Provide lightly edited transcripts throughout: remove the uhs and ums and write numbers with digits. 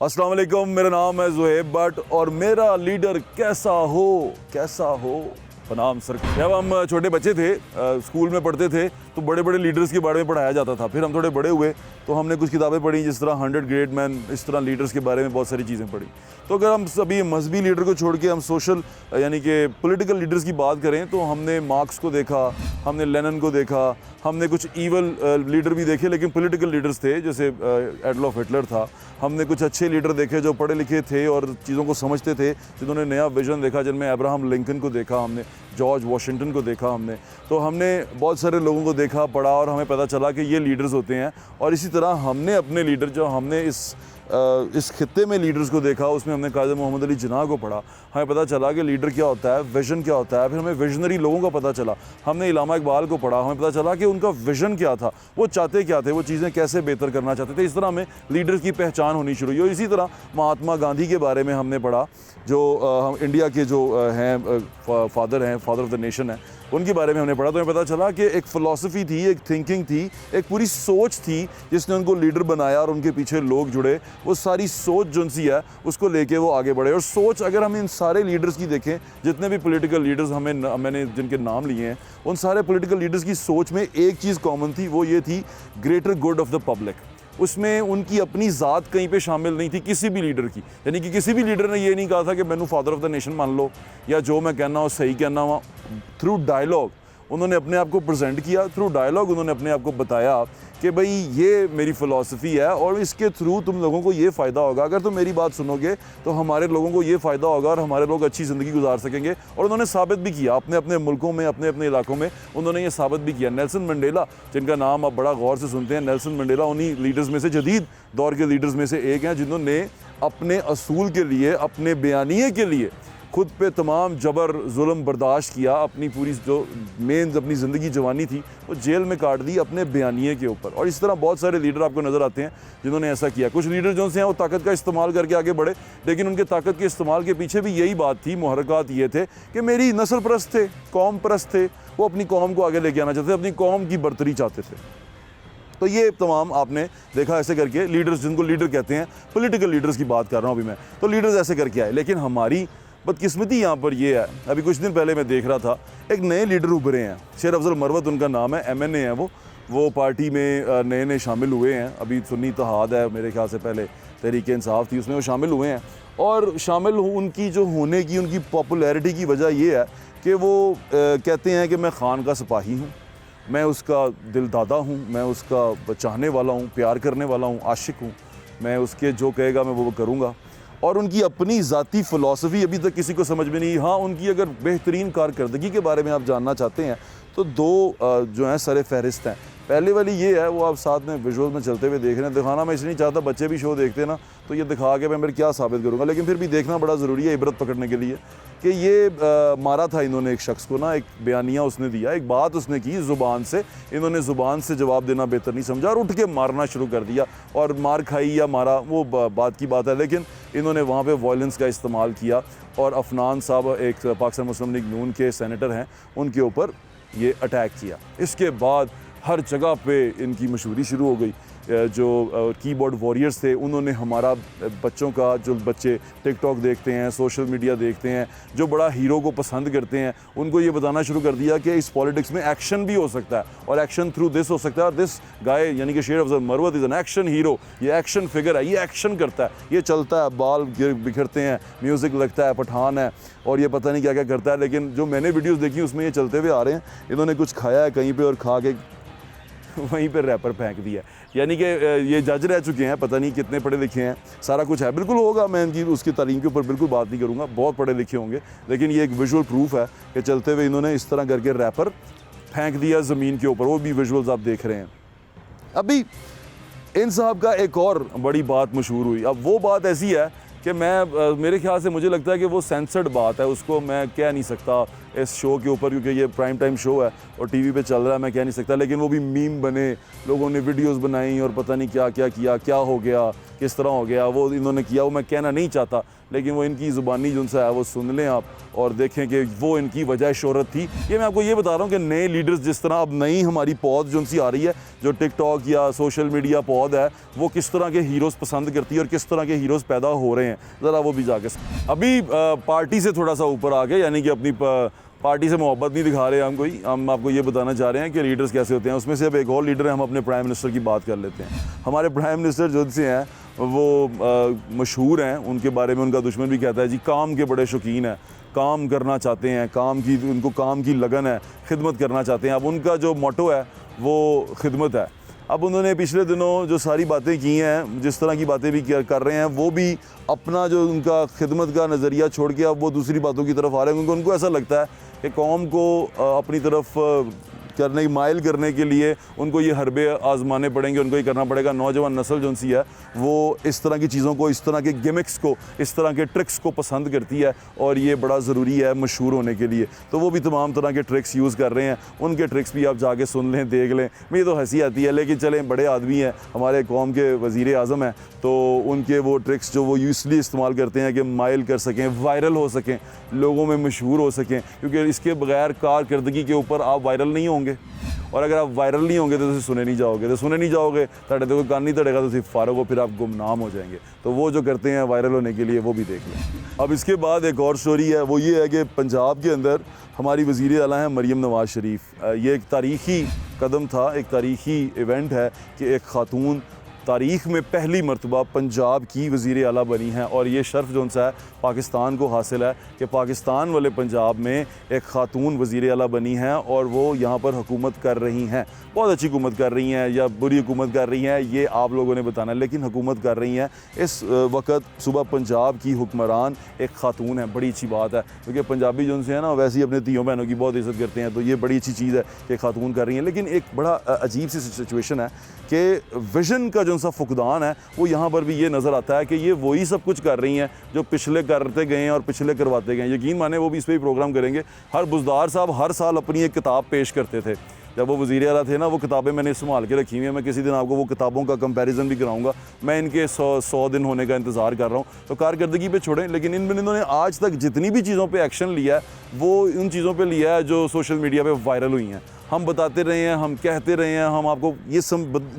अस्सलाम वालेकुम, मेरा नाम है ज़ुहैब भट्ट और मेरा लीडर कैसा हो बनाम सर। जब हम छोटे बच्चे थे, स्कूल में पढ़ते थे तो बड़े बड़े लीडर्स के बारे में पढ़ाया जाता था। फिर हम थोड़े बड़े हुए तो हमने कुछ किताबें पढ़ी, जिस तरह 100 ग्रेट मैन, इस तरह लीडर्स के बारे में बहुत सारी चीज़ें पढ़ी। तो अगर हम सभी मजहबी लीडर को छोड़ के हम सोशल यानी कि पॉलिटिकल लीडर्स की बात करें तो हमने मार्क्स को देखा, हमने लेनिन को देखा, हमने कुछ ईवल लीडर भी देखे लेकिन पॉलिटिकल लीडर्स थे, जैसे एडोल्फ हिटलर था। हमने कुछ अच्छे लीडर देखे जो पढ़े लिखे थे और चीज़ों को समझते थे, जिन्होंने नया विजन देखा, जिनमें अब्राहम लिंकन को देखा हमने, जॉर्ज वाशिंगटन को देखा हमने। तो हमने बहुत सारे लोगों को देखा, पढ़ा और हमें पता चला कि ये लीडर्स होते हैं। और इसी तरह हमने अपने लीडर जो हमने इस खित्ते में लीडर्स को देखा, उसमें हमने कायद मोहम्मद अली जिन्ना को पढ़ा। हमें पता चला कि लीडर क्या होता है, विज़न क्या होता है। फिर हमें विजनरी लोगों का पता चला। हमने इलामा इकबाल को पढ़ा, हमें पता चला कि उनका विज़न क्या था, वो चाहते क्या थे, वो चीज़ें कैसे बेहतर करना चाहते थे। इस तरह हमें लीडर्स की पहचान होनी शुरू हुई। और इसी तरह महात्मा गांधी के बारे में हमने पढ़ा, जो हम इंडिया के जो हैं फादर ऑफ द नेशन है, उनके बारे में हमने पढ़ा। तो हमें पता चला कि एक फ़िलॉसफी थी, एक थिंकिंग थी, एक पूरी सोच थी जिसने उनको लीडर बनाया और उनके पीछे लोग जुड़े। वो सारी सोच जो सी है उसको लेके वो आगे बढ़े। और सोच अगर हम इन सारे लीडर्स की देखें, जितने भी पॉलिटिकल लीडर्स मैंने जिनके नाम लिए हैं, उन सारे पॉलिटिकल लीडर्स की सोच में एक चीज़ कॉमन थी, वो ये थी greater good of the public. उसमें उनकी अपनी ज़ात कहीं पे शामिल नहीं थी किसी भी लीडर की। यानी कि किसी भी लीडर ने ये नहीं कहा था कि मैनू फादर ऑफ द नेशन मान लो, या जो मैं कहना हो सही कहना हुआ। थ्रू डायलॉग उन्होंने अपने आप को प्रेजेंट किया, थ्रू डायलॉग उन्होंने अपने आप को बताया कि भाई ये मेरी फ़िलॉसफी है और इसके थ्रू तुम लोगों को ये फ़ायदा होगा। अगर तुम मेरी बात सुनोगे तो हमारे लोगों को ये फ़ायदा होगा और हमारे लोग अच्छी ज़िंदगी गुजार सकेंगे। और उन्होंने साबित भी किया अपने अपने मुल्कों में, अपने अपने इलाकों में उन्होंने ये साबित भी किया। नेल्सन मंडेला, जिनका नाम आप बड़ा गौर से सुनते हैं, नेल्सन मंडेला उन्हीं लीडर्स में से, जदीद दौर के लीडर्स में से एक हैं, जिन्होंने अपने असूल के लिए, अपने बयानिए के लिए खुद पे तमाम जबर जुल्म बर्दाश्त किया। अपनी पूरी जो मेन अपनी ज़िंदगी जवानी थी वो जेल में काट दी अपने बयानिए के ऊपर। और इस तरह बहुत सारे लीडर आपको नज़र आते हैं जिन्होंने ऐसा किया। कुछ लीडर जो से हैं वो ताकत का इस्तेमाल करके आगे बढ़े, लेकिन उनके ताकत के इस्तेमाल के पीछे भी यही बात थी, मुहर्रकात ये थे कि मेरी नस्ल परस्त थे, कौम परस्त थे। वो अपनी कौम को आगे लेके आना चाहते थे, अपनी कौम की बर्तरी चाहते थे। तो ये तमाम आपने देखा ऐसे करके लीडर्स, जिनको लीडर कहते हैं, पॉलिटिकल लीडर्स की बात कर रहा हूँ अभी मैं, तो लीडर्स ऐसे करके आए। लेकिन हमारी बदकिस्मती यहाँ पर ये है, अभी कुछ दिन पहले मैं देख रहा था एक नए लीडर उभरे हैं, शेर अफजल मरवत उनका नाम है, MNA है वो पार्टी में नए शामिल हुए हैं। अभी सुन्नी इत्तेहाद है मेरे ख्याल से, पहले तहरीक इंसाफ थी, उसमें वो शामिल हुए हैं। और शामिल उनकी जो होने की, उनकी पॉपुलैरिटी की वजह ये है कि वो कहते हैं कि मैं ख़ान का सिपाही हूँ, मैं उसका दिल दादा हूँ, मैं उसका चाहने वाला हूँ, प्यार करने वाला हूँ, आशिक हूँ, मैं उसके जो कहेगा मैं वो करूँगा। और उनकी अपनी ज़ाती फ़िलॉसफी अभी तक किसी को समझ में नहीं। हाँ, उनकी अगर बेहतरीन कारकर्दगी के बारे में आप जानना चाहते हैं तो दो जो हैं सर फहरिस्त हैं। पहले वाली ये है, वो आप साथ में विजुअल में चलते हुए देख रहे हैं। दिखाना मैं इसलिए नहीं चाहता, बच्चे भी शो देखते हैं ना, तो ये दिखा के मैं मेरे क्या साबित करूँगा, लेकिन फिर भी देखना बड़ा ज़रूरी है इबरत पकड़ने के लिए कि ये मारा था इन्होंने एक शख्स को ना, एक बयानिया उसने दिया, एक बात उसने की ज़ुबान से, इन्होंने ज़ुबान से जवाब देना बेहतर नहीं समझा और उठ के मारना शुरू कर दिया। और मार खाई या मारा वो बात की बात है, लेकिन इन्होंने वहाँ पे वायलेंस का इस्तेमाल किया। और अफनान साहब एक पाकिस्तान मुस्लिम लीग नून के सेनेटर हैं, उनके ऊपर ये अटैक किया। इसके बाद हर जगह पे इनकी मशहूरी शुरू हो गई। जो कीबोर्ड वॉरियर्स थे, उन्होंने हमारा बच्चों का, जो बच्चे टिकटॉक देखते हैं, सोशल मीडिया देखते हैं, जो बड़ा हीरो को पसंद करते हैं, उनको ये बताना शुरू कर दिया कि इस पॉलिटिक्स में एक्शन भी हो सकता है और एक्शन थ्रू दिस हो सकता है। और दिस गाय यानी कि शेर Afzal Marwat is an action hero, ये एक्शन फिगर है, ये एक्शन करता है, ये चलता है, बाल बिखरते हैं, म्यूज़िक लगता है, पठान है और ये पता नहीं क्या क्या करता है। लेकिन जो मैंने वीडियोज़ देखी उसमें ये चलते हुए आ रहे हैं। इन्होंने कुछ खाया है कहीं पर और खा के वहीं पर रैपर फेंक दिया। यानी कि ये जज रह चुके हैं, पता नहीं कितने पढ़े लिखे हैं, सारा कुछ है, बिल्कुल होगा। मैं इनकी उसकी तालीम के ऊपर बिल्कुल बात नहीं करूँगा, बहुत पढ़े लिखे होंगे, लेकिन ये एक विजुअल प्रूफ है कि चलते हुए इन्होंने इस तरह करके रैपर फेंक दिया ज़मीन के ऊपर। वो भी विजुअल्स आप देख रहे हैं। अभी इन साहब का एक और बड़ी बात मशहूर हुई। अब वो बात ऐसी है कि मैं मेरे ख्याल से मुझे लगता है कि वो सेंसर्ड बात है, उसको मैं कह नहीं सकता इस शो के ऊपर, क्योंकि ये प्राइम टाइम शो है और टीवी पे चल रहा है, मैं कह नहीं सकता। लेकिन वो भी मीम बने, लोगों ने वीडियोस बनाई और पता नहीं क्या क्या किया, क्या हो गया, किस तरह हो गया, वो इन्होंने किया, वो मैं कहना नहीं चाहता। लेकिन वो इनकी ज़ुबानी जो सा है वो सुन लें आप और देखें कि वो इनकी वजह शोहरत थी। ये मैं आपको ये बता रहा हूँ कि नए लीडर्स जिस तरह अब नई हमारी पौध जो सी आ रही है, जो टिकटॉक या सोशल मीडिया पौध है, वो किस तरह के हीरोज़ पसंद करती है और किस तरह के हीरोज़ पैदा हो रहे हैं, ज़रा वो भी जाके अभी पार्टी से थोड़ा सा ऊपर आ गए, यानी कि अपनी पार्टी से मोहब्बत नहीं दिखा रहे हम आपको ये बताना चाह रहे हैं कि लीडर्स कैसे होते हैं। उसमें से अब एक और लीडर है, हम अपने प्राइम मिनिस्टर की बात कर लेते हैं। हमारे प्राइम मिनिस्टर जो से हैं वो मशहूर हैं, उनके बारे में उनका दुश्मन भी कहता है जी काम के बड़े शौकीन हैं, काम करना चाहते हैं, उनको काम की लगन है, खिदमत करना चाहते हैं। अब उनका जो मोटो है वो खिदमत है। अब उन्होंने पिछले दिनों जो सारी बातें की हैं, जिस तरह की बातें भी कर रहे हैं, वो भी अपना जो उनका खिदमत का नज़रिया छोड़ के अब वो दूसरी बातों की तरफ आ रहे हैं, क्योंकि उनको ऐसा लगता है कि कौम को अपनी तरफ माइल करने के लिए उनको ये हरबे आजमाने पड़ेंगे, उनको ये करना पड़ेगा। नौजवान नस्ल जो सी है वो इस तरह की चीज़ों को, इस तरह के गिमिक्स को, इस तरह के ट्रिक्स को पसंद करती है और ये बड़ा ज़रूरी है मशहूर होने के लिए। तो वो भी तमाम तरह के ट्रिक्स यूज़ कर रहे हैं, उनके ट्रिक्स भी आप जाके सुन लें, देख लें। मुझे तो हंसी आती है, लेकिन चलें, बड़े आदमी हैं, हमारे कौम के वज़ीर आज़म हैं, तो उनके वो ट्रिक्स जो वो इसलिए इस्तेमाल करते हैं कि माइल कर सकें, वायरल हो सकें, लोगों में मशहूर हो सकें, क्योंकि इसके बगैर कारकर्दगी के ऊपर आप वायरल नहीं होंगे। और अगर आप वायरल नहीं होंगे तो सुने नहीं जाओगे, ताड़े तो कोई कान नहीं तड़ेगा, तो सिर्फ फारग हो, फिर आप गुमनाम हो जाएंगे। तो वो जो करते हैं वायरल होने के लिए, वो भी देख लें। अब इसके बाद एक और स्टोरी है, वो ये है कि पंजाब के अंदर हमारी वज़ीर आला हैं मरियम नवाज़ शरीफ। ये एक तारीख़ी कदम था, एक तारीख़ी इवेंट है कि एक ख़ातून तारीख़ में पहली मरतबा पंजाब की वज़ीर आला बनी है। और ये शर्फ जो सा है पाकिस्तान को हासिल है कि पाकिस्तान वाले पंजाब में एक ख़ातून वज़ीर आला बनी हैं और वो यहाँ पर हुकूमत कर रही हैं। बहुत अच्छी हुकूमत कर रही हैं या बुरी हुकूमत कर रही हैं, ये आप लोगों ने बताना है, लेकिन हुकूमत कर रही हैं। इस वक्त सुबह पंजाब की हुक्मरान एक ख़ातून है, बड़ी अच्छी बात है, क्योंकि पंजाबी जो से है ना वैसे ही अपने तीयों बहनों की बहुत इज़्ज़त करते हैं, तो ये बड़ी अच्छी चीज़ है कि ख़ातून कर रही हैं। लेकिन एक बड़ा अजीब सी सिचुएशन है कि विज़न का जो सा फुकदान है वो यहाँ पर भी ये नज़र आता है कि ये वही सब कुछ कर रही हैं जो पिछले करते गए हैं और पिछले करवाते गए हैं। यकीन माने वो भी इस पर ही प्रोग्राम करेंगे। हर बुज़दार साहब हर साल अपनी एक किताब पेश करते थे, जब वो वज़ीर आला थे ना, वो किताबें मैंने संभाल के रखी हुई हैं। मैं किसी दिन आपको वो किताबों का कंपैरिजन भी कराऊंगा। मैं इनके 100 दिन होने का इंतज़ार कर रहा हूँ, तो कारकर्दगी पे छोड़ें। लेकिन इन्होंने आज तक जितनी भी चीज़ों पे एक्शन लिया है वो उन चीज़ों पे लिया है जो सोशल मीडिया पे वायरल हुई हैं। हम बताते रहे हैं, हम कहते रहे हैं, हम आपको ये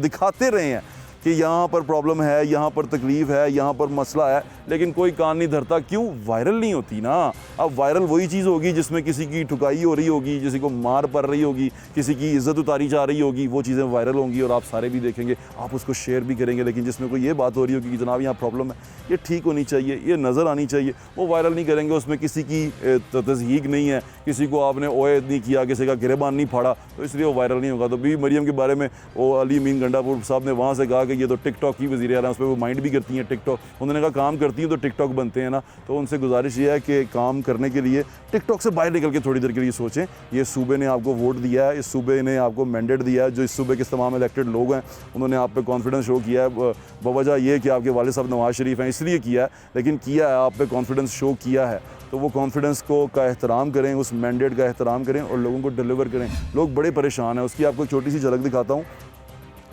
दिखाते रहे हैं कि यहाँ पर प्रॉब्लम है, यहाँ पर तकलीफ़ है, यहाँ पर मसला है, लेकिन कोई कान नहीं धरता। क्यों? वायरल नहीं होती ना। अब वायरल वही चीज़ होगी जिसमें किसी की ठुकाई हो रही होगी, किसी को मार पड़ रही होगी, किसी की इज़्ज़त उतारी जा रही होगी, वो चीज़ें वायरल होंगी और आप सारे भी देखेंगे, आप उसको शेयर भी करेंगे। लेकिन जिसमें कोई ये बात हो रही होगी कि जनाब यहाँ प्रॉब्लम है, ये ठीक होनी चाहिए, ये नज़र आनी चाहिए, वो वायरल नहीं करेंगे। उसमें किसी की तज़हीक नहीं है, किसी को आपने ओयद नहीं किया, किसी का गिरेबान नहीं फाड़ा, तो इसलिए वो वायरल नहीं होगा। तो बीबी मरियम के बारे में वो अली अमीन गंडापुर साहब ने वहाँ से कहा कि ये तो टिकटॉक की वज़ीर आला, उस पर वो माइंड भी करती हैं टिकटॉक। उन्होंने कहा काम करती हैं तो टिकटॉक बनते हैं ना, तो उनसे गुजारिश ये है कि काम करने के लिए टिकटॉक से बाहर निकल के थोड़ी देर के लिए सोचें। ये सूबे ने आपको वोट दिया है, इस सूबे ने आपको मैंडेट दिया है, जो इस सूबे के तमाम इलेक्टेड लोग हैं उन्होंने आप पे कॉन्फिडेंस शो किया है। बवजह ये कि आपके वालिद साहब नवाज़ शरीफ हैं इसलिए किया है, लेकिन किया है, आप पे कॉन्फिडेंस शो किया है, तो वो कॉन्फिडेंस का एहतराम करें, उस मैंडेट का एहतराम करें और लोगों को डिलीवर करें। लोग बड़े परेशान हैं, उसकी आपको एक छोटी सी झलक दिखाता हूँ।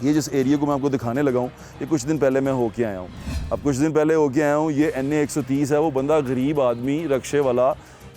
ये जिस एरिया को मैं आपको दिखाने लगा हूँ, ये कुछ दिन पहले मैं होके आया हूँ। अब कुछ दिन पहले होके आया हूँ, ये NA 130 है। वो बंदा गरीब आदमी, रक्शे वाला,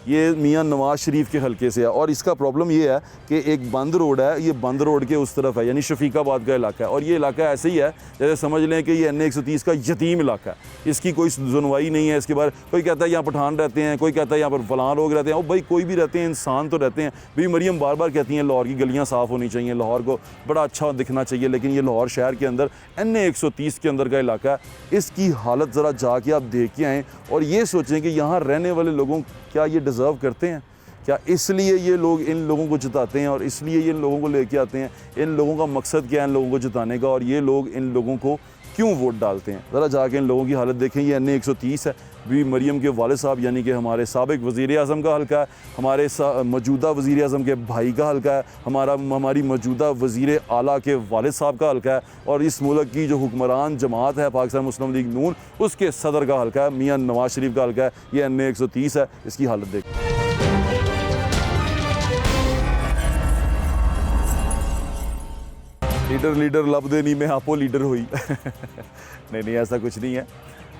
ये मियाँ नवाज़ शरीफ के हलके से है। और इसका प्रॉब्लम ये है कि एक बंद रोड है, ये बंद रोड के उस तरफ है, यानी शफीकाबाद का इलाका है। और ये इलाका ऐसे ही है जैसे समझ लें कि ये NA 130 का यतीम इलाका है, इसकी कोई सुनवाई नहीं है। इसके बाद कोई कहता है यहाँ पठान रहते हैं, कोई कहता है यहाँ पर फलां लोग रहते हैं। और भाई कोई भी रहते हैं, इंसान तो रहते हैं। भी मरियम बार बार कहती हैं लाहौर की गलियाँ साफ़ होनी चाहिए, लाहौर को बड़ा अच्छा दिखना चाहिए, लेकिन ये लाहौर शहर के अंदर NA 130 के अंदर का इलाका है। इसकी हालत ज़रा जाके आप देख के आएँ और ये सोचें कि यहाँ रहने वाले लोगों क्या ये डिज़र्व करते हैं? क्या इसलिए ये लोग इन लोगों को जिताते हैं और इसलिए ये इन लोगों को लेके आते हैं? इन लोगों का मकसद क्या है इन लोगों को जिताने का, और ये लोग इन लोगों को क्यों वोट डालते हैं? ज़रा जाके इन लोगों की हालत देखें। ये NA 130 है, भी मरियम के वालिद साहब यानी कि हमारे साबिक वज़ीर आज़म का हल्का है, हमारे मौजूदा वज़ीर आज़म के भाई का हल्का है, हमारी मौजूदा वज़ीर आला के वालिद साहब का हल्का है, और इस मुल्क की जो हुक्मरान जमात है पाकिस्तान मुस्लिम लीग नून, उसके सदर का हल्का है, मियाँ नवाज़ शरीफ का हल्का है। ये NA 130 है। इसकी हालत देखें। लीडर लब दे नहीं, मैं आपो लीडर हुई नहीं, ऐसा कुछ नहीं है।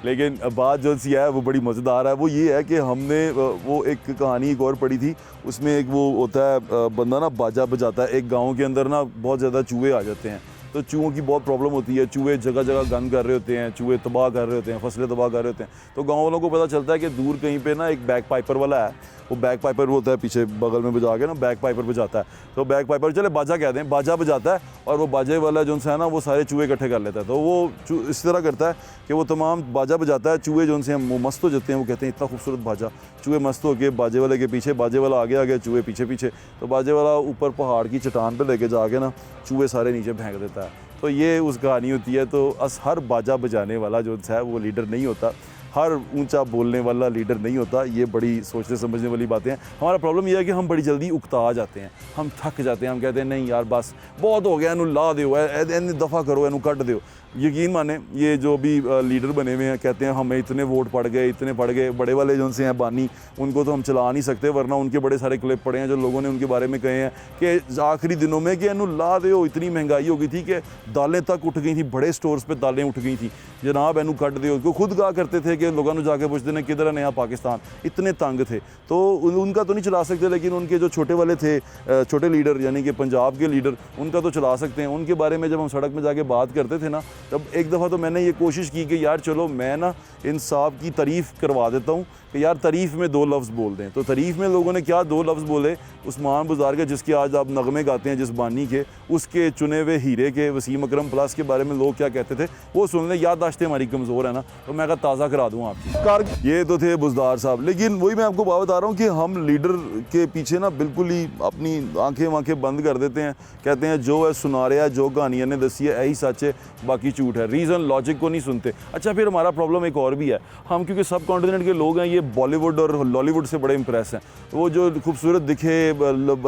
लेकिन बात जो सी है वो बड़ी मज़ेदार है। वो ये है कि हमने वो एक कहानी एक और पढ़ी थी, उसमें एक वो होता है बंदा ना बाजा बजाता है। एक गांव के अंदर ना बहुत ज़्यादा चूहे आ जाते हैं, तो चूहों की बहुत प्रॉब्लम होती है। चूहे जगह जगह गंद कर रहे होते हैं, चूहे तबाह कर रहे होते हैं, फसलें तबाह कर रहे होते हैं। तो गाँव वालों को पता चलता है कि दूर कहीं पे ना एक बैग पाइपर वाला है, वो बैग पाइपर होता है पीछे बगल में बजा के ना, बैग पाइपर बजाता है। तो बैग पाइपर चले बाजा कह दें, बाजा बजाता है और वो बाजे वाला जो है ना वो सारे चूहे इकट्ठे कर लेता है। तो वो इस तरह करता है कि वो तमाम बाजा बजाता है, चूहे जो उनसे वो मस्त हो जाते हैं। वो कहते हैं इतना खूबसूरत बाजा, चूहे मस्त हो के बाजे वाले के पीछे, बाजे वाला आगे आगे, चूहे पीछे पीछे। तो बाजे वाला ऊपर पहाड़ की चट्टान पर लेके जाके ना चूहे सारे नीचे फेंक देता है। तो ये उस कहानी होती है। तो हर बाजा बजाने वाला जो है वो लीडर नहीं होता, हर ऊंचा बोलने वाला लीडर नहीं होता। ये बड़ी सोचने समझने वाली बातें हैं। हमारा प्रॉब्लम यह है कि हम बड़ी जल्दी उकता जाते हैं, हम थक जाते हैं। हम कहते हैं नहीं यार बस बहुत हो गया, इनू ला दो, इन दफ़ा करो, इनू कट दो। यकीन माने ये जो भी लीडर बने हुए हैं कहते हैं हमें इतने वोट पड़ गए, इतने पड़ गए। बड़े वाले जो से हैं बानी, उनको तो हम चला नहीं सकते, वरना उनके बड़े सारे क्लिप पड़े हैं जो लोगों ने उनके बारे में कहे हैं कि आखिरी दिनों में कि इनू ला दो, इतनी महंगाई हो गई थी कि दालें तक उठ गई थी, बड़े स्टोर्स पे दालें उठ गई थी, जनाब इनू कट दो। वो खुद कहा करते थे कि लोगों ने जाके पूछते हैं किधर है नया पाकिस्तान, इतने तंग थे। तो उनका तो नहीं चला सकते, लेकिन उनके जो छोटे वाले थे, छोटे लीडर यानी कि पंजाब के लीडर, उनका तो चला सकते हैं। उनके बारे में जब हम सड़क में जाके बात करते थे ना, तब एक दफ़ा तो मैंने ये कोशिश की कि यार चलो मैं ना इन साहब की तारीफ़ करवा देता हूँ कि यार तारीफ़ में 2 लफ्ज़ बोल दें। तो तारीफ़ में लोगों ने क्या 2 लफ्ज़ बोले, उस्मान बुज़ार के जिसके आज आप नगमे गाते हैं, जिस बानी के, उसके चुने हुए हीरे के वसीम अकरम प्लस के बारे में लोग क्या कहते थे वो सुन लें। याददाश्तें हमारी कमज़ोर है ना, तो मैं ताज़ा करा दूँ आपकी। ये तो थे बुज़दार साहब, लेकिन वही मैं आपको बात बता रहा हूँ कि हम लीडर के पीछे ना बिल्कुल ही अपनी आँखें वाँखें बंद कर देते हैं। कहते हैं जो है सुना रहा है, जो कहानियाँ ने दसी है यही सच है, बाकी झूठ है। रीज़न लॉजिक को नहीं सुनते। अच्छा फिर हमारा प्रॉब्लम एक और भी है, हम क्योंकि सब कॉन्टिनेंट के लोग हैं, ये बॉलीवुड और लॉलीवुड से बड़े इंप्रेस हैं। वो जो खूबसूरत दिखे,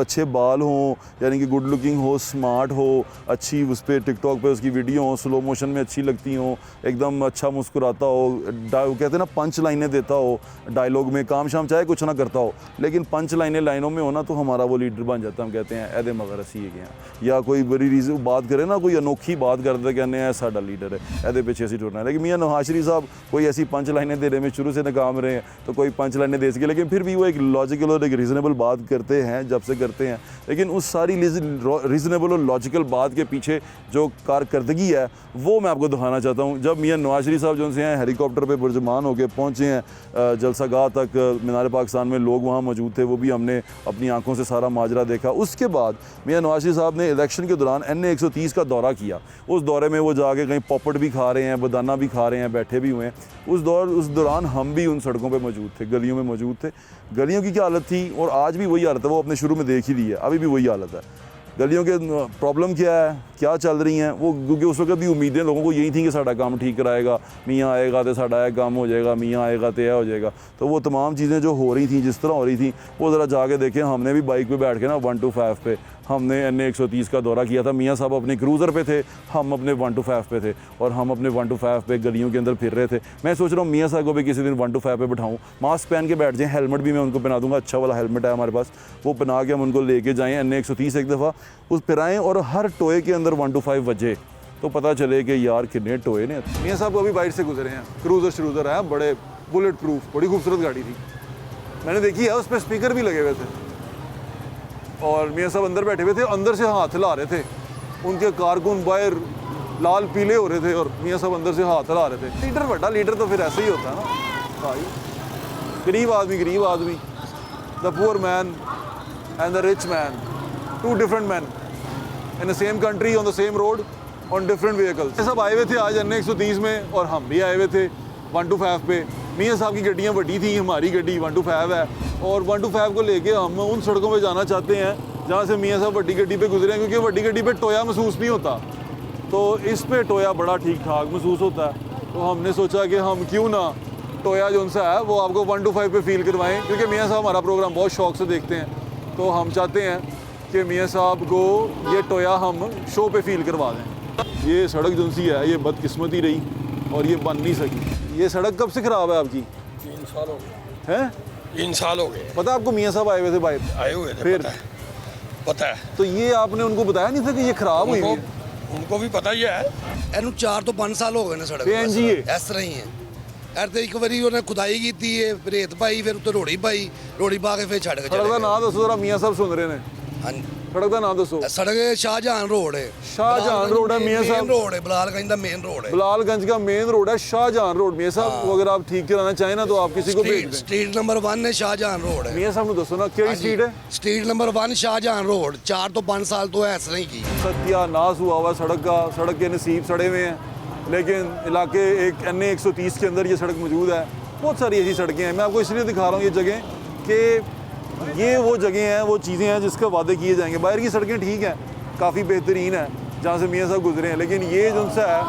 अच्छे बाल हों, यानी कि गुड लुकिंग हो, स्मार्ट हो, अच्छी उस पर टिकटॉक पे उसकी वीडियो हो, स्लो मोशन में अच्छी लगती हो, एकदम अच्छा मुस्कुराता हो, कहते हैं ना पंच लाइनें देता हो डायलॉग में, काम शाम चाहे कुछ ना करता हो, लेकिन पंच लाइनें लाइनों में हो ना तो हमारा वो लीडर बन जाता है। हम कहते हैं ऐदे मगर असी गए, या कोई बड़ी रीज़न बात करे ना, कोई अनोखी बात करते कहने हैं साडा लीडर है, ऐदे पीछे असी टुरना है। लेकिन मियाँ नवाज शरीफ साहब कोई ऐसी पंच लाइनें देने में शुरू से नाकाम रहे हैं, तो कोई पंच लाइनें दे सके, लेकिन फिर भी वो एक लॉजिकल और एक रीज़नेबल बात करते हैं जब से करते हैं। लेकिन उस सारी रीज़नेबल और लॉजिकल बात के पीछे जो कारकर्दगी है वो मैं आपको दिखाना चाहता हूँ। जब मियाँ नवाज शरीफ साहब जो से हैं हेलीकॉप्टर पे पुरजमान होकर पहुँचे हैं जलसागाह तक, मीनार पाकिस्तान में लोग वहाँ मौजूद थे, वो भी हमने अपनी आंखों से सारा माजरा देखा। उसके बाद मियाँ नवाज शरीफ साहब ने इलेक्शन के दौरान NA 130 का दौरा किया। उस दौरे में वो जाके कहीं पॉपट भी खा रहे हैं, बदाना भी खा रहे हैं, बैठे भी हुए हैं। उस दौरान हम भी उन सड़कों पे मौजूद थे, गलियों में मौजूद थे। गलियों की क्या हालत थी, और आज भी वही हालत है, वो अपने शुरू में देख ही ली है, अभी भी वही हालत है। गलियों के प्रॉब्लम क्या है, क्या चल रही हैं वो, क्योंकि उस वक्त भी उम्मीदें लोगों को यही थी कि साड़ा काम ठीक कराएगा, मियाँ आएगा तो साड़ा काम हो जाएगा, मियाँ आएगा तो यह हो जाएगा। तो वो तमाम चीज़ें जो हो रही थी, जिस तरह हो रही थी, वो ज़रा जाके देखें। हमने भी बाइक पे बैठ के ना 125 पे हमने NA 130 का दौरा किया था। मियाँ साहब अपने क्रूज़र पे थे, हम अपने 125 पे थे, और हम अपने 125 पे गलियों के अंदर फिर रहे थे। मैं सोच रहा हूँ मियाँ साहब को भी किसी दिन 125 पे बिठाऊँ, मास्क पहन के बैठ जाएँ, हेलमेट भी मैं उनको पहना दूँगा, अच्छा वाला हेलमेट है हमारे पास, वो पहना के हम उनको लेके जाएँ NA 130 एक दफ़ा उस पर आएँ, और हर टोए के अंदर 125 बजे तो पता चले कि यार कितने टोए ने। मियाँ साहब अभी बाइट से गुजरे हैं, क्रूज़र श्रूज़र है, बड़े बुलेट प्रूफ, बड़ी खूबसूरत गाड़ी थी, मैंने देखी है, उस पर स्पीकर भी लगे हुए थे, और मियाँ साहब अंदर बैठे हुए थे, अंदर से हाथ हिला रहे थे, उनके कारकुन बाहर लाल पीले हो रहे थे और मियाँ साहब अंदर से हाथ हिला रहे थे। लीडर बड़ा लीडर तो फिर ऐसे ही होता है ना भाई, गरीब आदमी, the poor man and the rich man, 2 different man in the same country on the same road on different vehicles. ये सब आए हुए थे आज NA 130 में, और हम भी आए हुए थे 125 पे। मियाँ साहब की गड्डियाँ बड़ी थी, हमारी गड्डी 125 है, और 125 को लेके हम उन सड़कों पे जाना चाहते हैं जहाँ से मियाँ साहब बड़ी गड्डी पे गुजरे हैं, क्योंकि बड़ी गड्डी पे टोया महसूस नहीं होता, तो इस पे टोया बड़ा ठीक ठाक महसूस होता है। तो हमने सोचा कि हम क्यों ना टोया जो सा है वो आपको 125 पे फील करवाएं, क्योंकि मियाँ साहब हमारा प्रोग्राम बहुत शौक से देखते हैं, तो हम चाहते हैं कि मियाँ साहब को ये टोया हम शो पे फील करवा दें। ये सड़क जो सी है ये बदकिस्मती रही और ये बन नहीं सकी। ये सड़क कब से ख़राब है आपकी? 3 साल हो गए हैं। 3 साल हो गए। पता है आपको मियाँ साहब आए हुए थे बाहर? आए हुए थे, फिर पता है। तो ये आपने उनको बताया नहीं था कि ये खराब हुई है? उनको भी पता ही है। ਇਹਨੂੰ 4 ਤੋਂ 5 ਸਾਲ ਹੋ ਗਏ ਨੇ ਸੜਕ PNG ਇਸ ਤਰ੍ਹਾਂ ਹੀ ਹੈ। ਤੇ ਇੱਕ ਵਾਰੀ ਉਹਨੇ ਖੁਦਾਈ ਕੀਤੀ ਹੈ, ਰੇਤ ਪਾਈ, ਫਿਰ ਉੱਤੇ ਰੋੜੀ ਪਾ ਕੇ ਫਿਰ ਛੱਡ ਕੇ ਸੜਕ ਚਲੇ ਦਾ ਗਏ। ਨਾਮ ਦੱਸੋ ਜਰਾ, ਮੀਆਂ ਸਾਹਿਬ ਸੁਣ ਰਹੇ ਨੇ। ਹਾਂਜੀ, ਸੜਕ ਦਾ ਨਾਮ ਦੱਸੋ। सड़क शाहजहां रोड है। शाहजहां रोड है मियां साहब। मेन रोड है, बलालगंज का मेन रोड है। बलालगंज का मेन रोड है शाहजहां रोड। मियां साहब वो अगर आप ठीक कराना चाहें ना तो आप किसी को भेज दें। स्ट्रीट नंबर 1 है, शाहजहां रोड है। मियां साहब ने दसो ना केड़ी स्ट्रीट है? Street number 1 Shahjahan road. 4 तो 5 साल तो ऐसा नहीं की। सत्यानाश हुआ हुआ सड़क का, सड़क के नसीब सड़े हुए हैं। लेकिन इलाके एक NA 130 के अंदर ये सड़क मौजूद है। बहुत सारी ऐसी सड़कें हैं। मैं आपको इसलिए दिखा रहा हूँ ये जगह कि ये वो जगह हैं, वो चीज़ें हैं जिसके वादे किए जाएंगे। बाहर की सड़कें ठीक हैं, काफ़ी बेहतरीन है जहाँ से मियाँ साहब गुजरे हैं, लेकिन ये जो सा है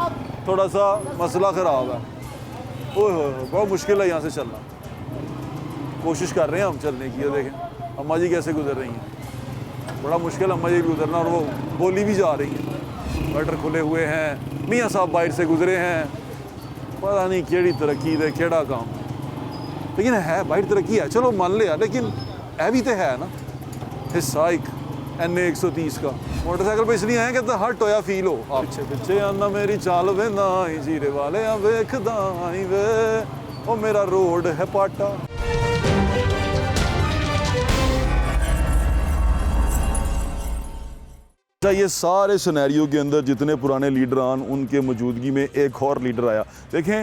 थोड़ा सा मसला ख़राब है। ओह बहुत मुश्किल है यहाँ से चलना। कोशिश कर रहे हैं हम चलने की। ये देखें अम्मा जी कैसे गुजर रही हैं, बड़ा मुश्किल अम्मा जी गुजरना, और वो बोली भी जा रही हैं। गटर खुले हुए हैं, मियाँ साहब बाहर से गुजरे हैं। पता नहीं केड़ी तरक्की दे केड़ा काम, लेकिन है बाहर तरक्की है, चलो मान लिया, लेकिन है भी तो है ना हिस्सा एक NA 130 का। मोटरसाइकिल पे इसलिए आए कि हट होया फील हो। आप पीछे पीछे आना मेरी चाल वे ना जीरे वाले वेखदा आई वे, ओ मेरा रोड है पाटा। ये सारे सिनेरियो के अंदर जितने पुराने लीडर आन, उनके मौजूदगी में एक और लीडर आया। देखें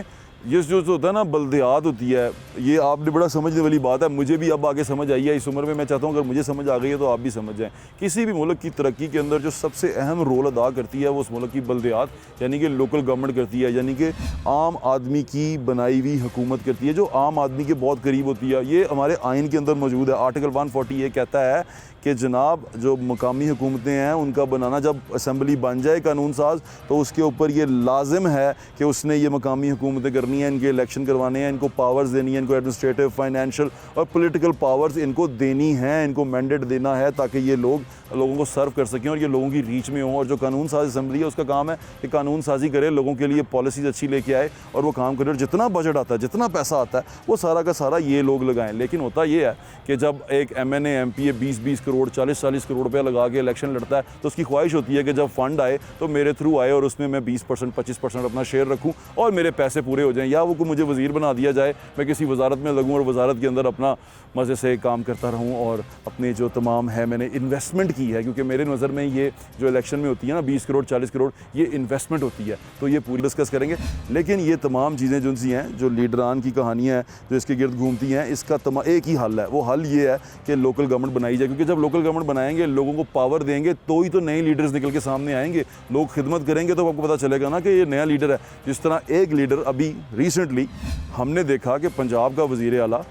ये जो होता है ना बल्दियात होती है, ये आपने बड़ा समझने वाली बात है। मुझे भी अब आगे समझ आई है इस उम्र में। मैं चाहता हूँ अगर मुझे समझ आ गई है तो आप भी समझ जाएं। किसी भी मुल्क की तरक्की के अंदर जो सबसे अहम रोल अदा करती है वो उस मुल्क की बल्दियात यानी कि लोकल गवर्नमेंट करती है, यानी कि आम आदमी की बनाई हुई हुकूमत करती है, जो आम आदमी के बहुत करीब होती है। ये हमारे आइन के अंदर मौजूद है। आर्टिकल 140 ये कहता है कि जनाब जो मकामी हुकूमतें हैं उनका बनाना, जब असम्बली बन जाए कानून साज, तो उसके ऊपर ये लाजिम है कि उसने ये मकामी हुकूमतें करनी है, इनके इलेक्शन करवाने हैं, इनको पावर्स देनी है, इनको एडमिनिस्ट्रेटिव, फाइनेंशियल और पॉलिटिकल पावर्स इनको देनी है, इनको मैंडेट देना है ताकि ये लोगों को सर्व कर सकें और ये लोगों की रीच में हों। और जो कानून साज असम्बली है उसका काम है कि कानून साजी करे, लोगों के लिए पॉलिसीज़ अच्छी लेके आए और वो काम करे। और जितना बजट आता है, जितना पैसा आता है, वो सारा का सारा ये लोग लगाएं। लेकिन होता ये है कि जब एक MNA MP 20-20 करोड़ 40-40 करोड़ रुपया लगा के इलेक्शन लड़ता है तो उसकी ख्वाहिश होती है कि जब फंड आए तो मेरे थ्रू आए और उसमें मैं 20% 25% अपना शेयर रखूं और मेरे पैसे पूरे हो जाएं, या वो मुझे वज़ीर बना दिया जाए, मैं किसी वजारत में लगूं और वजारत के अंदर अपना मज़े से काम करता रहूं और अपने जो तमाम है मैंने इन्वेस्टमेंट की है। क्योंकि मेरे नज़र में ये जो इलेक्शन में होती है ना 20 करोड़ 40 करोड़, ये इन्वेस्टमेंट होती है। तो ये पूरी डिस्कस करेंगे। लेकिन ये तमाम चीज़ें जो सी हैं, जो लीडरान की कहानियाँ हैं जो इसके गिर्द घूमती हैं, इसका एक ही हल है। वो हल ये है कि लोकल गवर्नमेंट बनाई जाए। क्योंकि जब लोकल गवर्नमेंट बनाएंगे, लोगों को पावर देंगे, तो ही तो नए लीडर्स निकल के सामने आएंगे। लोग खिदमत करेंगे तो आपको पता चलेगा ना कि ये नया लीडर है। जिस तरह एक लीडर अभी रिसेंटली हमने देखा कि पंजाब का वज़ीर आला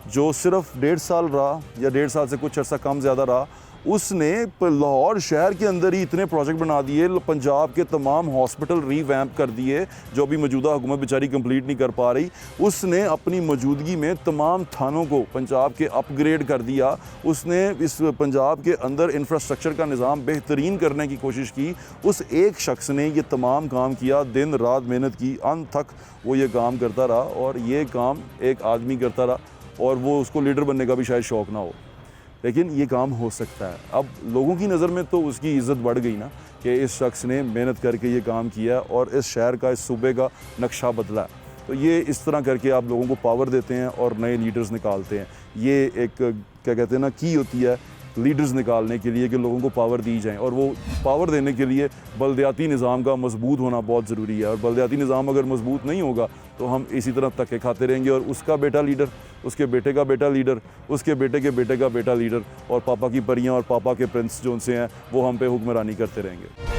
जो सिर्फ 1.5 साल रहा या 1.5 साल से कुछ अर्सा कम ज़्यादा रहा, उसने लाहौर शहर के अंदर ही इतने प्रोजेक्ट बना दिए, पंजाब के तमाम हॉस्पिटल रीवैम्प कर दिए जो अभी मौजूदा हुकूमत बेचारी कंप्लीट नहीं कर पा रही। उसने अपनी मौजूदगी में तमाम थानों को पंजाब के अपग्रेड कर दिया। उसने इस पंजाब के अंदर इंफ्रास्ट्रक्चर का निज़ाम बेहतरीन करने की कोशिश की। उस एक शख्स ने ये तमाम काम किया, दिन रात मेहनत की, अंत तक वो ये काम करता रहा और ये काम एक आदमी करता रहा और वो उसको लीडर बनने का भी शायद शौक़ ना हो, लेकिन ये काम हो सकता है। अब लोगों की नज़र में तो उसकी इज़्ज़त बढ़ गई ना कि इस शख्स ने मेहनत करके ये काम किया और इस शहर का, इस सूबे का नक्शा बदला। तो ये इस तरह करके आप लोगों को पावर देते हैं और नए लीडर्स निकालते हैं। ये एक क्या कहते हैं ना की होती है लीडर्स निकालने के लिए कि लोगों को पावर दी जाए। और वो पावर देने के लिए बल्दियाती निज़ाम का मजबूत होना बहुत ज़रूरी है। और बल्दियाती निज़ाम अगर मजबूत नहीं होगा तो हम इसी तरह धक्के खाते रहेंगे और उसका बेटा लीडर, उसके बेटे का बेटा लीडर, उसके बेटे के बेटे का बेटा लीडर और पापा की परियां और पापा के प्रिंस जो उनसे हैं वो हम पे हुक्मरानी करते रहेंगे।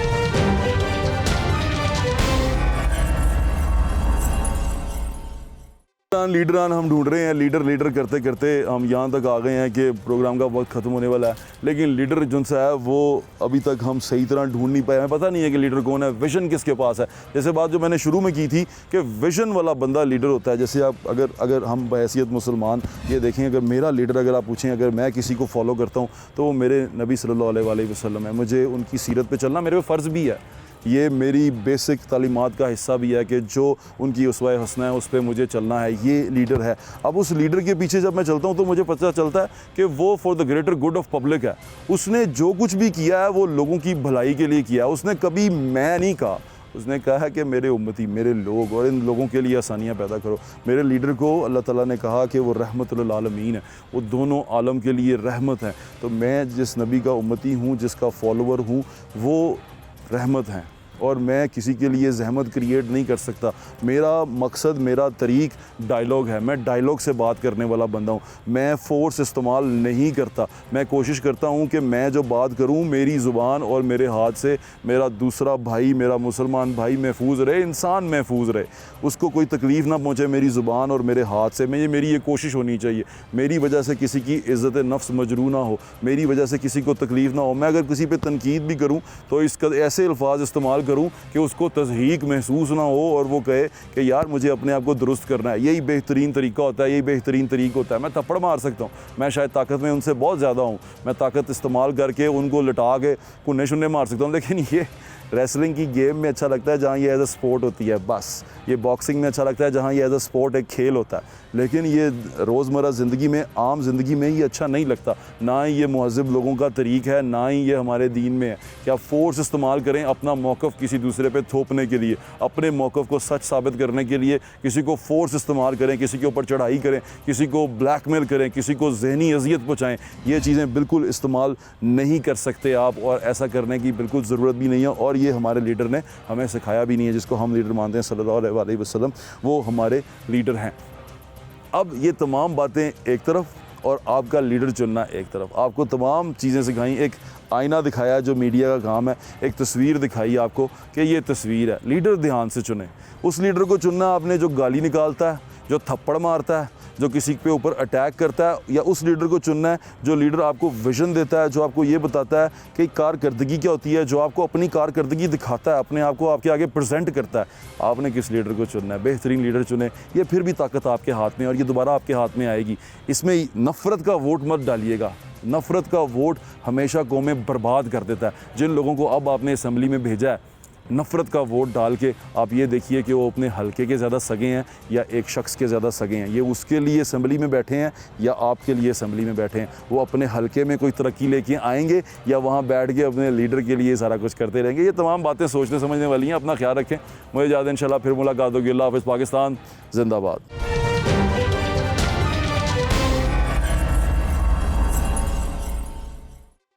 लीडरान हम ढूंढ रहे हैं। लीडर करते करते हम यहाँ तक आ गए हैं कि प्रोग्राम का वक्त ख़त्म होने वाला है, लेकिन लीडर जो सा है वो अभी तक हम सही तरह ढूंढ नहीं पाए। हमें पता नहीं है कि लीडर कौन है, विज़न किसके पास है। जैसे बात जो मैंने शुरू में की थी कि विज़न वाला बंदा लीडर होता है। जैसे आप अगर हम बहैसियत मुसलमान ये देखें, अगर मेरा लीडर अगर आप पूछें, अगर मैं किसी को फॉलो करता हूँ तो वो मेरे नबी सल्लल्लाहु अलैहि वसल्लम है। मुझे उनकी सीरत पे चलना मेरे पे फ़र्ज़ भी है। ये मेरी बेसिक तालीमात का हिस्सा भी है कि जो उनकी उसवा हसना है उस पर मुझे चलना है। ये लीडर है। अब उस लीडर के पीछे जब मैं चलता हूँ तो मुझे पता चलता है कि वो for the greater good of public है। उसने जो कुछ भी किया है वो लोगों की भलाई के लिए किया है। उसने कभी मैं नहीं कहा, उसने कहा कि मेरे उम्मती, मेरे लोग, और इन लोगों के लिए आसानियाँ पैदा करो। मेरे लीडर को अल्लाह ताला ने कहा कि वो रहमतुल आलमीन है, वो दोनों आलम के लिए रहमत है। तो मैं जिस नबी का उम्मती हूँ, जिसका फॉलोवर हूँ, वो रहमत हैं और मैं किसी के लिए जहमत क्रिएट नहीं कर सकता। मेरा मकसद, मेरा तरीक डायलॉग है। मैं डायलॉग से बात करने वाला बंदा हूँ। मैं फ़ोर्स इस्तेमाल नहीं करता। मैं कोशिश करता हूँ कि मैं जो बात करूँ, मेरी ज़ुबान और मेरे हाथ से मेरा दूसरा भाई, मेरा मुसलमान भाई महफूज रहे, इंसान महफूज रहे, उसको कोई तकलीफ़ ना पहुँचे मेरी ज़ुबान और मेरे हाथ से। मेरी ये कोशिश होनी चाहिए। मेरी वजह से किसी की इज़्ज़त नफ्स मजरू ना हो, मेरी वजह से किसी को तकलीफ़ ना हो। मैं अगर किसी पे तनकीद भी करूँ तो इसका ऐसे अल्फाज इस्तेमाल करूं कि उसको तज़हीक महसूस ना हो और वो कहे कि यार मुझे अपने आप को दुरुस्त करना है। यही बेहतरीन तरीका होता है, यही बेहतरीन तरीका होता है। मैं थप्पड़ मार सकता हूँ, मैं शायद ताकत में उनसे बहुत ज़्यादा हूँ, मैं ताकत इस्तेमाल करके उनको लटा के कुन्ने शुन्ने मार सकता हूँ, लेकिन ये रेसलिंग की गेम में अच्छा लगता है जहाँ ये एज अ स्पोर्ट होती है। बस ये बॉक्सिंग में अच्छा लगता है जहाँ ये एज अ स्पोर्ट एक खेल होता है। लेकिन ये रोज़मर्रा ज़िंदगी में, आम ज़िंदगी में ये अच्छा नहीं लगता। ना ही ये मुहज़्ज़ब लोगों का तरीक़ है, ना ही ये हमारे दीन में है कि आप फ़ोर्स इस्तेमाल करें अपना मौक़िफ़ किसी दूसरे पे थोपने के लिए, अपने मौक़िफ़ को सच साबित करने के लिए किसी को फ़ोर्स इस्तेमाल करें, किसी के ऊपर चढ़ाई करें, किसी को ब्लैकमेल करें, किसी को ज़हनी अज़ियत पहुँचाएँ। ये चीज़ें बिल्कुल इस्तेमाल नहीं कर सकते आप, और ऐसा करने की बिल्कुल ज़रूरत भी नहीं है। और ये हमारे लीडर ने हमें सिखाया भी नहीं है। जिसको हम लीडर मानते हैं सल्लल्लाहु अलैहि वसल्लम, वो हमारे लीडर हैं। अब ये तमाम बातें एक तरफ और आपका लीडर चुनना एक तरफ। आपको तमाम चीज़ें सिखाई, एक आईना दिखाया जो मीडिया का काम है, एक तस्वीर दिखाई आपको कि ये तस्वीर है। लीडर ध्यान से चुने। उस लीडर को चुनना आपने जो गाली निकालता है, जो थप्पड़ मारता है, जो किसी के ऊपर अटैक करता है, या उस लीडर को चुनना है जो लीडर आपको विज़न देता है, जो आपको ये बताता है कि कारकर्दगी क्या होती है, जो आपको अपनी कारकर्दगी दिखाता है, अपने आप को आपके आगे प्रेजेंट करता है। आपने किस लीडर को चुनना है? बेहतरीन लीडर चुने। ये फिर भी ताकत आपके हाथ में, और ये दोबारा आपके हाथ में आएगी। इसमें नफ़रत का वोट मत डालिएगा। नफ़रत का वोट हमेशा कौमें बर्बाद कर देता है। जिन लोगों को अब आपने असम्बली में भेजा है, नफ़रत का वोट डाल के आप ये देखिए कि वो अपने हलके के ज़्यादा सगे हैं या एक शख्स के ज़्यादा सगे हैं। ये उसके लिए असम्बली में बैठे हैं या आपके लिए असम्बली में बैठे हैं। वो अपने हलके में कोई तरक्की लेके आएंगे या वहाँ बैठ के अपने लीडर के लिए सारा कुछ करते रहेंगे। ये तमाम बातें सोचने समझने वाली हैं। अपना ख्याल रखें। मुझे याद है इंशाल्लाह फिर मुलाकात होगी। अल्लाह हाफ़िज़। पाकिस्तान ज़िंदाबाद।